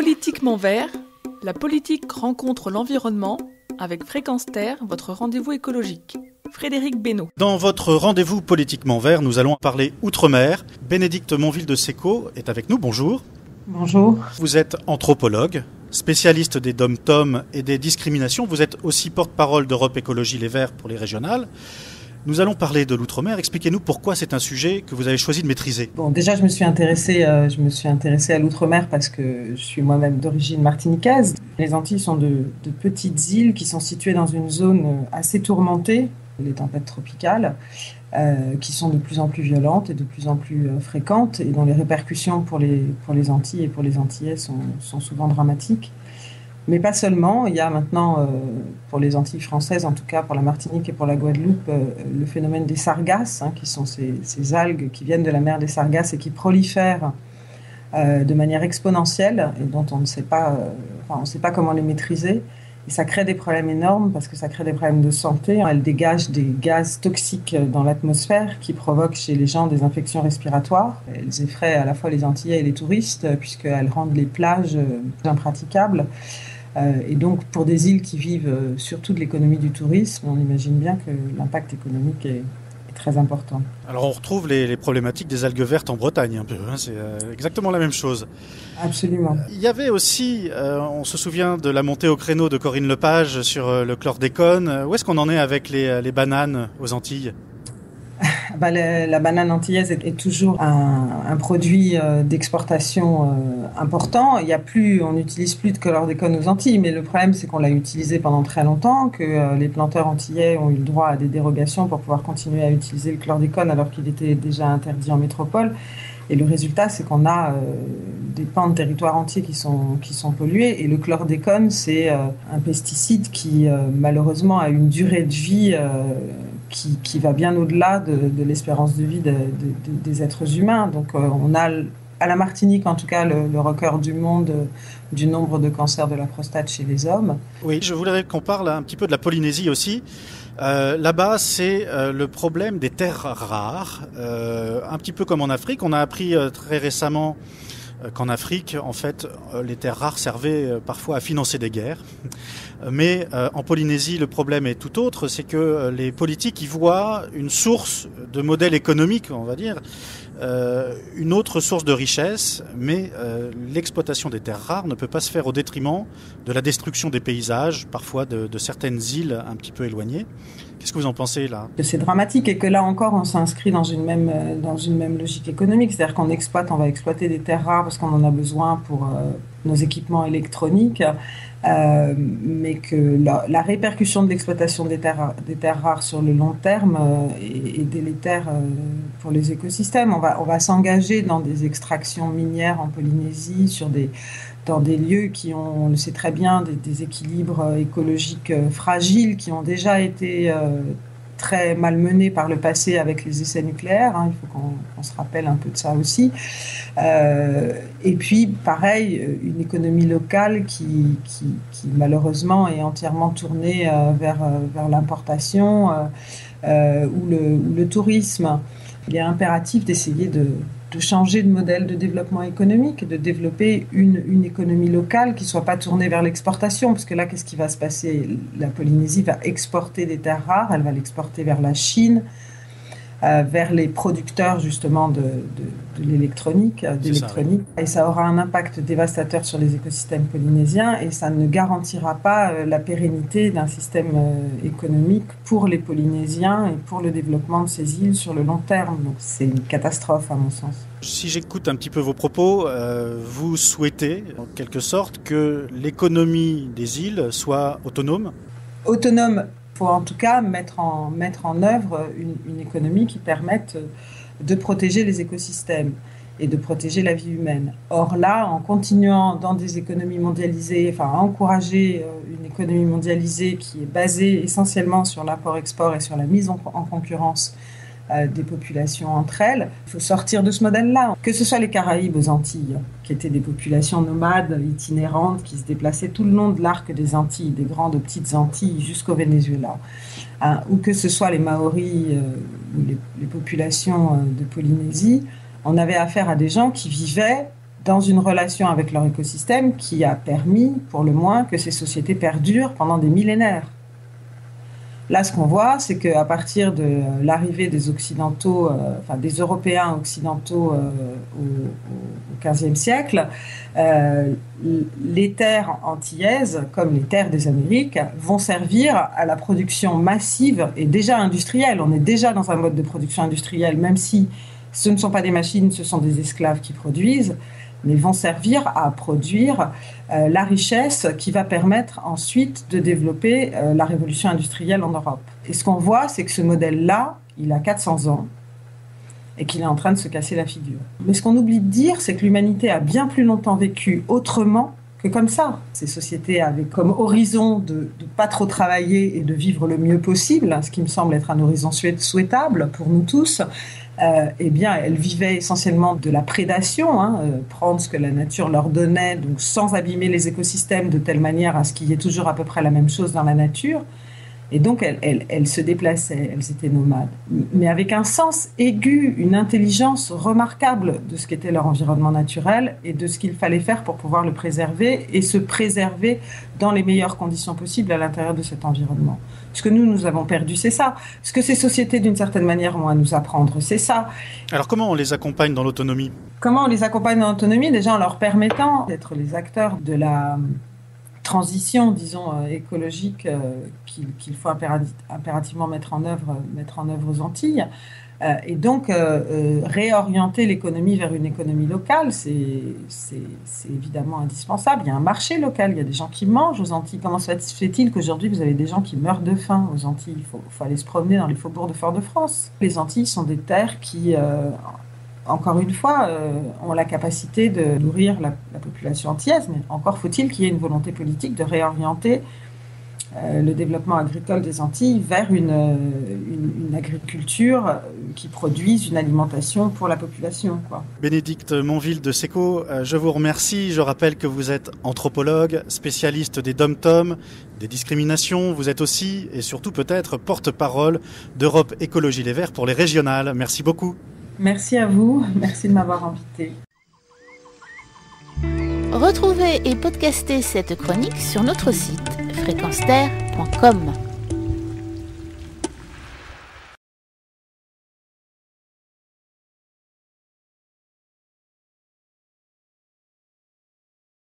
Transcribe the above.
Politiquement vert, la politique rencontre l'environnement avec Fréquence Terre, votre rendez-vous écologique. Frédéric Benoît. Dans votre rendez-vous politiquement vert, nous allons parler Outre-mer. Bénédicte Monville de Seco est avec nous. Bonjour. Bonjour. Vous êtes anthropologue, spécialiste des DOM-TOM et des discriminations. Vous êtes aussi porte-parole d'Europe Écologie Les Verts pour les régionales. Nous allons parler de l'outre-mer. Expliquez-nous pourquoi c'est un sujet que vous avez choisi de maîtriser. Bon, déjà, je me suis intéressée à l'outre-mer parce que je suis moi-même d'origine martiniquaise. Les Antilles sont de petites îles qui sont situées dans une zone assez tourmentée, les tempêtes tropicales, qui sont de plus en plus violentes et de plus en plus fréquentes et dont les répercussions pour les Antilles et pour les Antillais sont souvent dramatiques. Mais pas seulement, il y a maintenant, pour les Antilles françaises, en tout cas pour la Martinique et pour la Guadeloupe, le phénomène des sargasses, qui sont ces algues qui viennent de la mer des Sargasses et qui prolifèrent de manière exponentielle et dont on ne sait pas, on ne sait pas comment les maîtriser. Et ça crée des problèmes énormes parce que ça crée des problèmes de santé. Elles dégagent des gaz toxiques dans l'atmosphère qui provoquent chez les gens des infections respiratoires. Elles effraient à la fois les Antillais et les touristes puisqu'elles rendent les plages impraticables. Et donc, pour des îles qui vivent surtout de l'économie du tourisme, on imagine bien que l'impact économique est très important. Alors, on retrouve les problématiques des algues vertes en Bretagne, un peu. C'est exactement la même chose. Absolument. Il y avait aussi, on se souvient de la montée au créneau de Corinne Lepage sur le chlordécone. Où est-ce qu'on en est avec les bananes aux Antilles ? La banane antillaise est toujours un produit d'exportation important. On n'utilise plus de chlordécone aux Antilles, mais le problème c'est qu'on l'a utilisé pendant très longtemps, que les planteurs antillais ont eu le droit à des dérogations pour pouvoir continuer à utiliser le chlordécone alors qu'il était déjà interdit en métropole. Et le résultat, c'est qu'on a des pans de territoire entiers qui sont pollués. Et le chlordécone, c'est un pesticide qui, malheureusement, a une durée de vie qui va bien au-delà de l'espérance de vie des êtres humains. Donc, on a, à la Martinique, en tout cas, le record du monde du nombre de cancers de la prostate chez les hommes. Oui, je voudrais qu'on parle un petit peu de la Polynésie aussi. Là-bas, c'est le problème des terres rares. Un petit peu comme en Afrique, on a appris très récemment qu'en Afrique, en fait, les terres rares servaient parfois à financer des guerres. Mais en Polynésie, le problème est tout autre, c'est que les politiques y voient une source de modèle économique, on va dire, une autre source de richesse, mais l'exploitation des terres rares ne peut pas se faire au détriment de la destruction des paysages, parfois de certaines îles un petit peu éloignées. Qu'est-ce que vous en pensez là ? C'est dramatique et que là encore on s'inscrit dans une même logique économique, c'est-à-dire qu'on va exploiter des terres rares parce qu'on en a besoin pour nos équipements électroniques, mais que la répercussion de l'exploitation des terres rares sur le long terme est délétère pour les écosystèmes. On va s'engager dans des extractions minières en Polynésie dans des lieux qui ont, on le sait très bien, des équilibres écologiques fragiles, qui ont déjà été très malmenés par le passé avec les essais nucléaires. Il faut qu'on se rappelle un peu de ça aussi. Et puis, pareil, une économie locale qui malheureusement est entièrement tournée vers l'importation ou le tourisme. Il est impératif d'essayer de changer de modèle de développement économique et de développer une économie locale qui ne soit pas tournée vers l'exportation. Parce que là, qu'est-ce qui va se passer ? La Polynésie va exporter des terres rares, elle va l'exporter vers la Chine, vers les producteurs justement de l'électronique, d'électronique. Et ça aura un impact dévastateur sur les écosystèmes polynésiens et ça ne garantira pas la pérennité d'un système économique pour les Polynésiens et pour le développement de ces îles sur le long terme. Donc c'est une catastrophe à mon sens. Si j'écoute un petit peu vos propos, vous souhaitez en quelque sorte que l'économie des îles soit autonome ? Autonome. Il faut en tout cas mettre en œuvre une économie qui permette de protéger les écosystèmes et de protéger la vie humaine. Or là, en continuant dans des économies mondialisées, à encourager une économie mondialisée qui est basée essentiellement sur l'apport-export et sur la mise en concurrence des populations entre elles. Il faut sortir de ce modèle-là. Que ce soit les Caraïbes aux Antilles, qui étaient des populations nomades, itinérantes, qui se déplaçaient tout le long de l'arc des Antilles, des grandes aux petites Antilles jusqu'au Venezuela, ou que ce soit les Maoris ou les populations de Polynésie, on avait affaire à des gens qui vivaient dans une relation avec leur écosystème qui a permis, pour le moins, que ces sociétés perdurent pendant des millénaires. Là, ce qu'on voit, c'est qu'à partir de l'arrivée des Occidentaux, des Européens occidentaux au XVe siècle, les terres antillaises, comme les terres des Amériques, vont servir à la production massive et déjà industrielle. On est déjà dans un mode de production industrielle, même si ce ne sont pas des machines, ce sont des esclaves qui produisent, mais vont servir à produire la richesse qui va permettre ensuite de développer la révolution industrielle en Europe. Et ce qu'on voit, c'est que ce modèle-là, il a 400 ans et qu'il est en train de se casser la figure. Mais ce qu'on oublie de dire, c'est que l'humanité a bien plus longtemps vécu autrement que comme ça. Ces sociétés avaient comme horizon de ne pas trop travailler et de vivre le mieux possible, ce qui me semble être un horizon souhaitable pour nous tous. Eh bien, elles vivaient essentiellement de la prédation, prendre ce que la nature leur donnait, donc sans abîmer les écosystèmes de telle manière à ce qu'il y ait toujours à peu près la même chose dans la nature. Et donc, elles se déplaçaient, elles étaient nomades, mais avec un sens aigu, une intelligence remarquable de ce qu'était leur environnement naturel et de ce qu'il fallait faire pour pouvoir le préserver et se préserver dans les meilleures conditions possibles à l'intérieur de cet environnement. Ce que nous avons perdu, c'est ça. Ce que ces sociétés, d'une certaine manière, ont à nous apprendre, c'est ça. Alors, comment on les accompagne dans l'autonomie ? Comment on les accompagne dans l'autonomie ? Déjà en leur permettant d'être les acteurs de la transition, disons, écologique qu'il faut impérativement mettre en œuvre aux Antilles. Et donc, réorienter l'économie vers une économie locale, c'est évidemment indispensable. Il y a un marché local, il y a des gens qui mangent aux Antilles. Comment se fait-il qu'aujourd'hui, vous avez des gens qui meurent de faim aux Antilles ? Il faut aller se promener dans les faubourgs de Fort-de-France. Les Antilles sont des terres qui, encore une fois, ont la capacité de nourrir la population antillaise, mais encore faut-il qu'il y ait une volonté politique de réorienter le développement agricole des Antilles vers une agriculture qui produise une alimentation pour la population, quoi. Bénédicte Monville de SECO, je vous remercie. Je rappelle que vous êtes anthropologue, spécialiste des DOM-TOM, des discriminations. Vous êtes aussi et surtout peut-être porte-parole d'Europe Écologie Les Verts pour les régionales. Merci beaucoup. Merci à vous. Merci de m'avoir invité. Retrouvez et podcastez cette chronique sur notre site fréquenceterre.com.